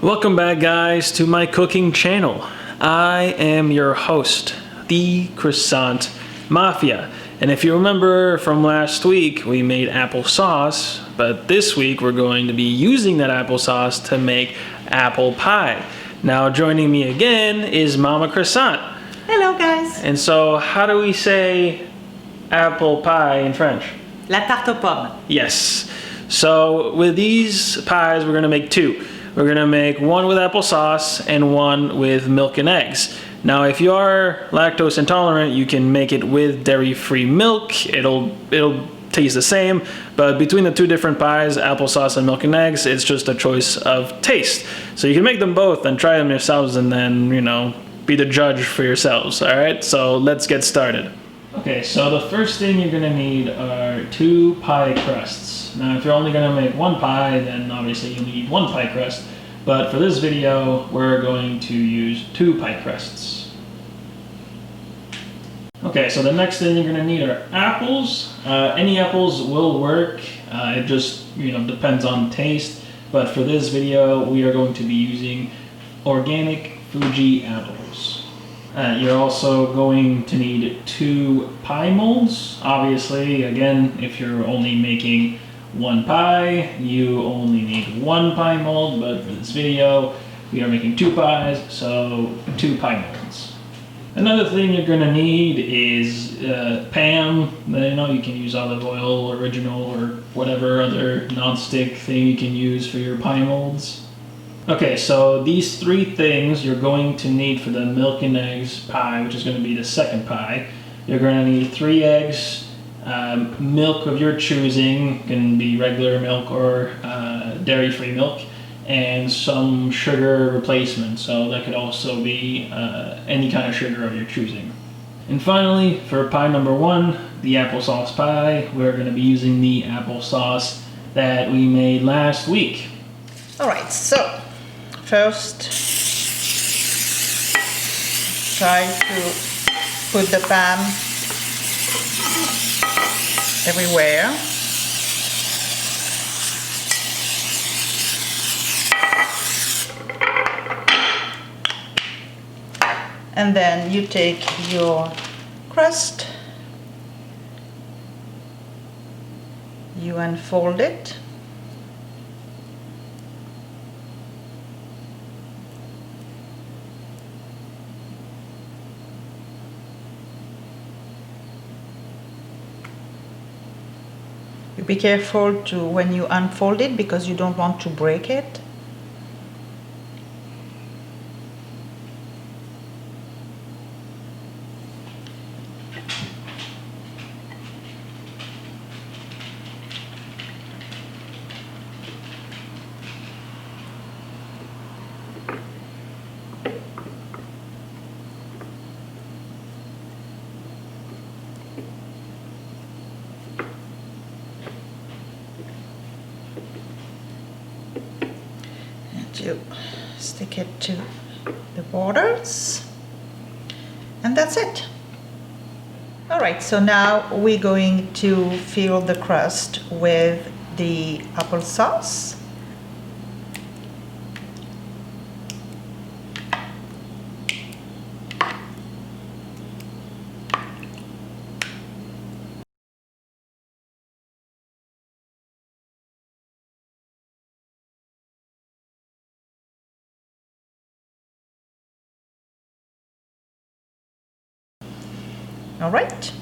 Welcome back, guys, to my cooking channel. I am your host, the Croissant Mafia. And if you remember from last week, we made applesauce, but this week we're going to be using that applesauce to make apple pie. Now, joining me again is Mama Croissant. Hello, guys. And so, how do we say apple pie in French? La tarte aux pommes. Yes. So, with these pies, we're going to make two. We're gonna make one with applesauce and one with milk and eggs. Now, if you are lactose intolerant, you can make it with dairy-free milk. It'll taste the same, but between the two different pies, applesauce and milk and eggs, it's just a choice of taste. So you can make them both and try them yourselves and then, be the judge for yourselves, all right? So let's get started. Okay, so the first thing you're gonna need are 2 pie crusts. Now, if you're only gonna make one pie, then obviously you'll need 1 pie crust. But for this video, we're going to use 2 pie crusts. Okay, so the next thing you're gonna need are apples. Any apples will work. It just, depends on taste. But for this video, we are going to be using organic Fuji apples. You're also going to need 2 pie molds. Obviously, again, if you're only making 1 pie, you only need 1 pie mold, but for this video, we are making 2 pies, so 2 pie molds. Another thing you're gonna need is Pan. You can use olive oil, original, or whatever other non-stick thing you can use for your pie molds. Okay, so these 3 things you're going to need for the milk and eggs pie, which is going to be the second pie. You're going to need 3 eggs, milk of your choosing, can be regular milk or dairy-free milk, and some sugar replacement. So that could also be any kind of sugar of your choosing. And finally, for pie number 1, the applesauce pie, we're going to be using the applesauce that we made last week. All right, so first try to put the pan everywhere. And then you take your crust, you unfold it. Be careful when you unfold it because you don't want to break it. You stick it to the borders, and that's it. All right, so now we're going to fill the crust with the applesauce. All right.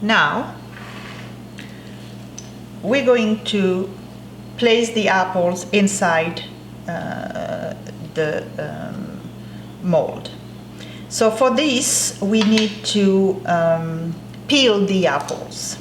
Now, we're going to place the apples inside the mold. So for this, we need to peel the apples.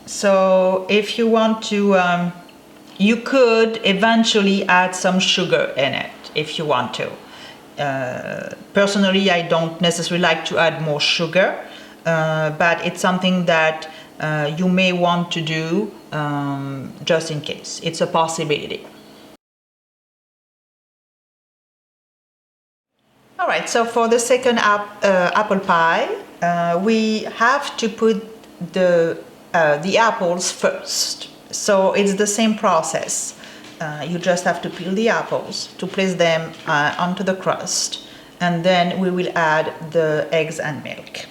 So if you want to, you could eventually add some sugar in it if you want to. Personally, I don't necessarily like to add more sugar, but it's something that you may want to do just in case. It's a possibility. All right, so for the second apple pie, we have to put the apples first. So it's the same process. You just have to peel the apples to place them onto the crust, and then we will add the eggs and milk.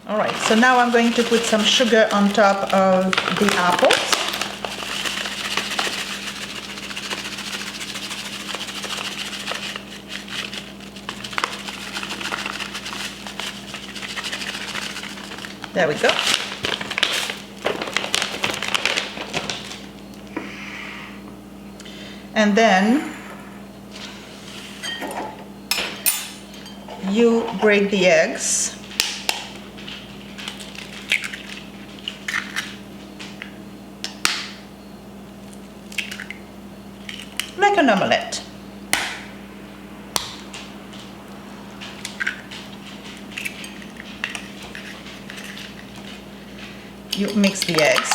All right, so now I'm going to put some sugar on top of the apples. There we go. And then you break the eggs. Like an omelette. You mix the eggs.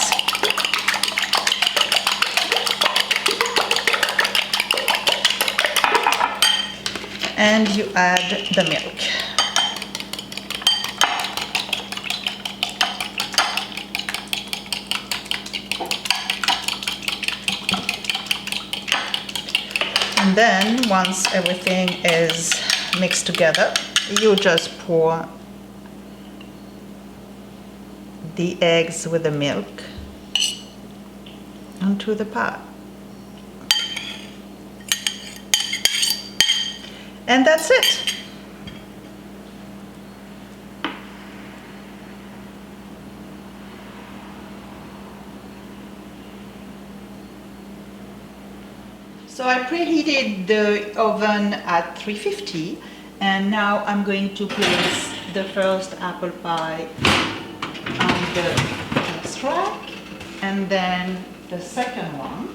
And you add the milk. And then once everything is mixed together, you just pour the eggs with the milk onto the pot. And that's it. So I preheated the oven at 350, and now I'm going to place the first apple pie on the next rack, and then the second one.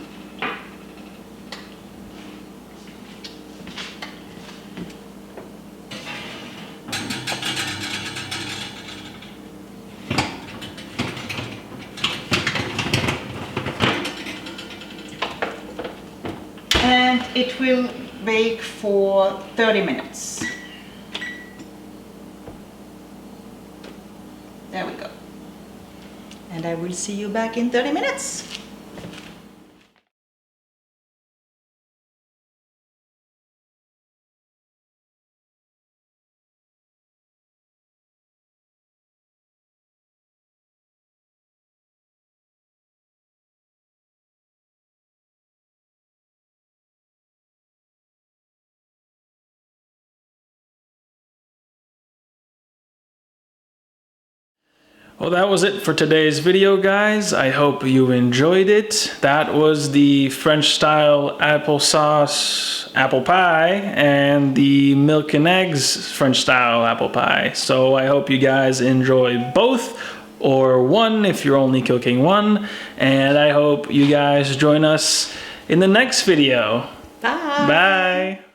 And it will bake for 30 minutes. There we go. And I will see you back in 30 minutes. Well, that was it for today's video, guys. I hope you enjoyed it. That was the French style applesauce apple pie and the milk and eggs French style apple pie. So I hope you guys enjoy both, or one if you're only cooking one. And I hope you guys join us in the next video. Bye. Bye.